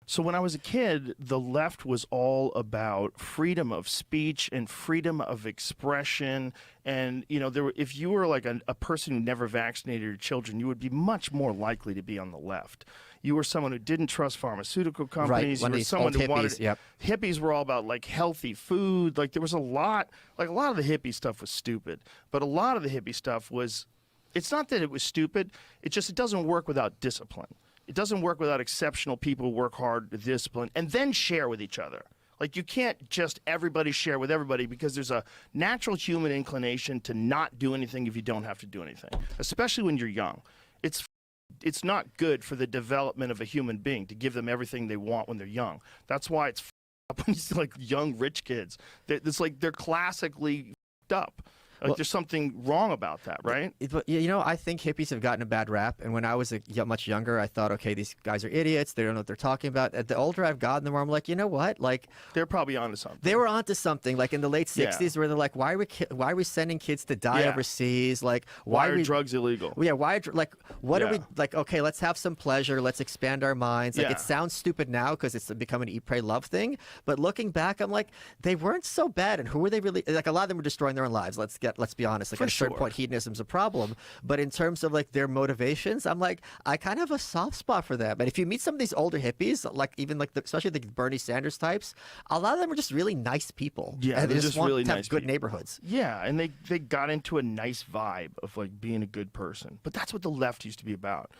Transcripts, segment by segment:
So when I was a kid, the left was all about freedom of speech and freedom of expression. And, you know, if you were like a person who never vaccinated your children, you would be much more likely to be on the left. You were someone who didn't trust pharmaceutical companies. Right, You were someone who wanted. Yep. Hippies were all about like healthy food. Like there was a lot of the hippie stuff was stupid, but a lot of the hippie stuff was. It's not that it was stupid. It doesn't work without discipline. It doesn't work without exceptional people who work hard to discipline and then share with each other. Like you can't just everybody share with everybody because there's a natural human inclination to not do anything if you don't have to do anything, especially when you're young. It's not good for the development of a human being to give them everything they want when they're young. That's why it's up when you see like young rich kids. It's like they're classically up. Like there's something wrong about that, right? You know, I think hippies have gotten a bad rap. And when I was much younger, I thought, okay, these guys are idiots. They don't know what they're talking about. The older I've gotten, the more I'm like, you know what? Like they're probably onto something. They were onto something. Like in the late 60s, where they're like, why are we sending kids to die overseas? Like why are drugs illegal? Yeah, what are we like? Okay, let's have some pleasure. Let's expand our minds. Like it sounds stupid now because it's become an eat, pray, love thing. But looking back, I'm like, they weren't so bad. And who were they really? Like a lot of them were destroying their own lives. Let's be honest. Like at a certain point, hedonism's a problem. But in terms of like their motivations, I'm like, I kind of have a soft spot for them. And if you meet some of these older hippies, like even like especially the Bernie Sanders types, a lot of them are just really nice people. Yeah, and they just want really to have nice good people. neighborhoods. Yeah, and they got into a nice vibe of like being a good person. But that's what the left used to be about.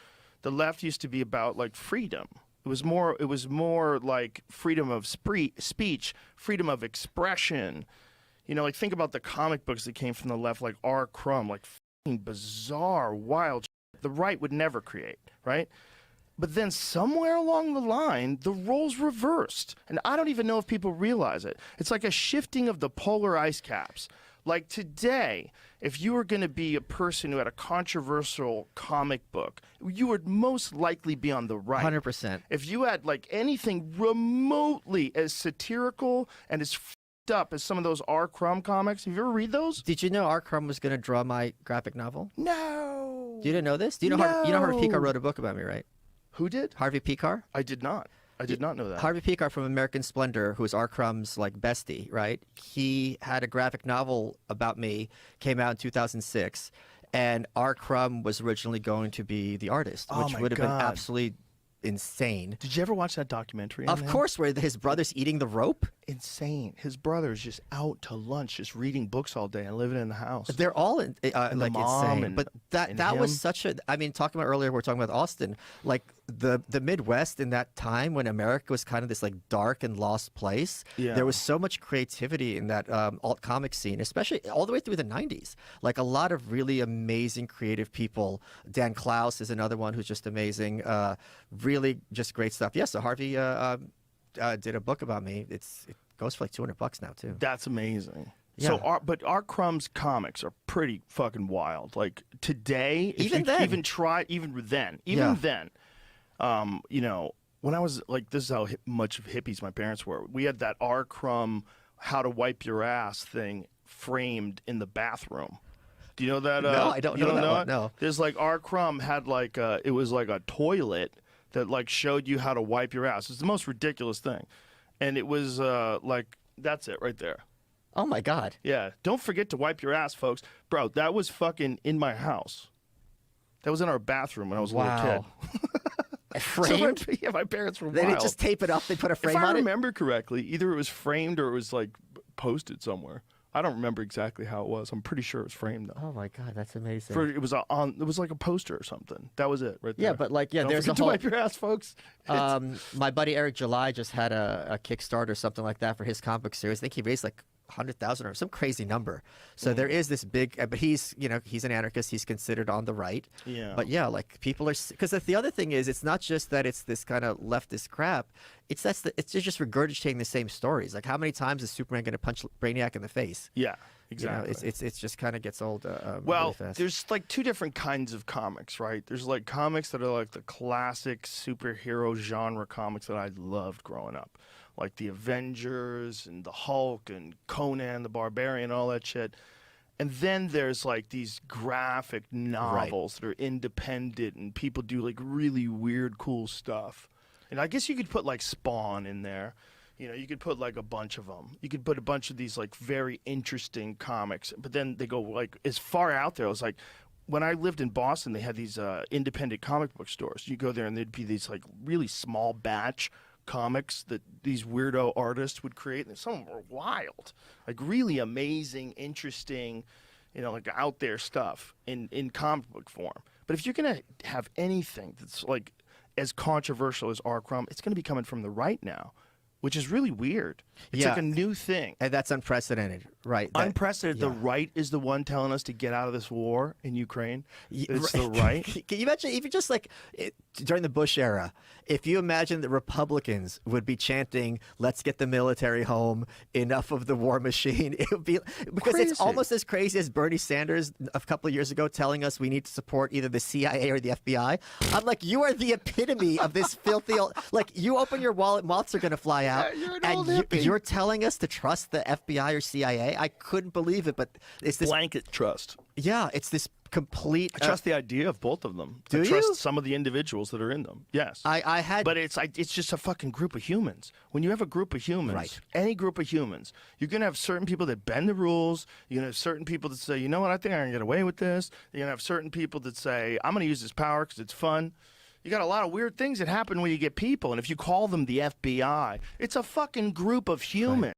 The left used to be about like freedom. It was more like freedom of speech, freedom of expression. You know, like think about the comic books that came from the left, like R. Crumb, like f***ing bizarre, wild shit the right would never create, right? But then somewhere along the line, the roles reversed. And I don't even know if people realize it. It's like a shifting of the polar ice caps. Like today, if you were going to be a person who had a controversial comic book, you would most likely be on the right. 100%. If you had like anything remotely as satirical and as up as some of those R. Crumb comics. Have you ever read those? Did you know R. Crumb was going to draw my graphic novel? No. You didn't know this? Do you know Harvey Picar wrote a book about me, right? Who did? Harvey Picar? I did not. I did not know that. Harvey Picar from American Splendor, who's R. Crumb's like bestie, right? He had a graphic novel about me, came out in 2006, and R. Crumb was originally going to be the artist, which would have been absolutely insane. Did you ever watch that documentary? Of course, where his brother's eating the rope. Insane. His brother's just out to lunch, just reading books all day and living in the house. They're all like insane. But that was such a. I mean, talking about earlier, we're talking about Austin. Like the Midwest in that time when America was kind of this like dark and lost place. Yeah. There was so much creativity in that alt comic scene, especially all the way through the 90s. Like a lot of really amazing creative people. Dan Klaus is another one who's just amazing. Really just great stuff. Yeah. So Harvey did a book about me. It goes for like $200 now too. That's amazing. Yeah. So, but R. Crumb's comics are pretty fucking wild. Like today, even then, you know, when I was like, this is how much of hippies my parents were. We had that R. Crumb "How to Wipe Your Ass" thing framed in the bathroom. Do you know that? No, I don't know that one. No. There's like R. Crumb had like it was like a toilet that like showed you how to wipe your ass. It's the most ridiculous thing, and it was like that's it right there. Oh my God. Yeah, don't forget to wipe your ass, folks. Bro, that was fucking in my house. That was in our bathroom when I was a little kid. Framed? So yeah, my parents were wild. They didn't just tape it up. They put a frame on it. If I remember correctly, either it was framed or it was like posted somewhere. I don't remember exactly how it was. I'm pretty sure it was framed though. Oh my God, that's amazing. It was like a poster or something. That was it right there. Yeah, but like don't there's a forget whole. to wipe your ass, folks. My buddy Eric July just had a Kickstarter or something like that for his comic book series. I think he raised like 100,000 or some crazy number. So there is this big, but he's an anarchist. He's considered on the right. Yeah. But yeah, like people are, because the other thing is, it's not just that it's this kind of leftist crap. It's just regurgitating the same stories. Like how many times is Superman going to punch Brainiac in the face? Yeah. Exactly. You know, it's just kind of gets old. Well, really fast. there's like two different kinds of comics, right? There's like comics that are like the classic superhero genre comics that I loved growing up, like the Avengers and the Hulk and Conan the Barbarian, all that shit. And then there's like these graphic novels that are independent and people do like really weird, cool stuff. And I guess you could put like Spawn in there. You know, you could put like a bunch of them. You could put a bunch of these like very interesting comics, but then they go like as far out there. It was like when I lived in Boston, they had these independent comic book stores. You go there and there'd be these like really small batch comics that these weirdo artists would create, and some of them were wild, like really amazing, interesting, you know, like out there stuff in comic book form. But if you're gonna have anything that's like as controversial as R. Crumb, it's gonna be coming from the right now, which is really weird. It's like a new thing. And that's unprecedented, right? Unprecedented. The right is the one telling us to get out of this war in Ukraine. It's the right. Can you imagine if you just like during the Bush era, if you imagine that Republicans would be chanting, "Let's get the military home, enough of the war machine," it would be because Crazy. It's almost as crazy as Bernie Sanders a couple of years ago telling us we need to support either the CIA or the FBI. I'm like, you are the epitome of this filthy. Like, you open your wallet, moths are gonna fly out, you're telling us to trust the FBI or CIA. I couldn't believe it, but it's this Blanket trust. Yeah, it's this complete. I trust the idea of both of them. Do I trust you? some of the individuals that are in them. Yes. I had, But it's just a fucking group of humans. When you have a group of humans, Right. any group of humans, you're going to have certain people that bend the rules. You're going to have certain people that say, you know what, I think I can get away with this. You're going to have certain people that say, I'm going to use this power because it's fun. You got a lot of weird things that happen when you get people. And if you call them the FBI, it's a fucking group of humans.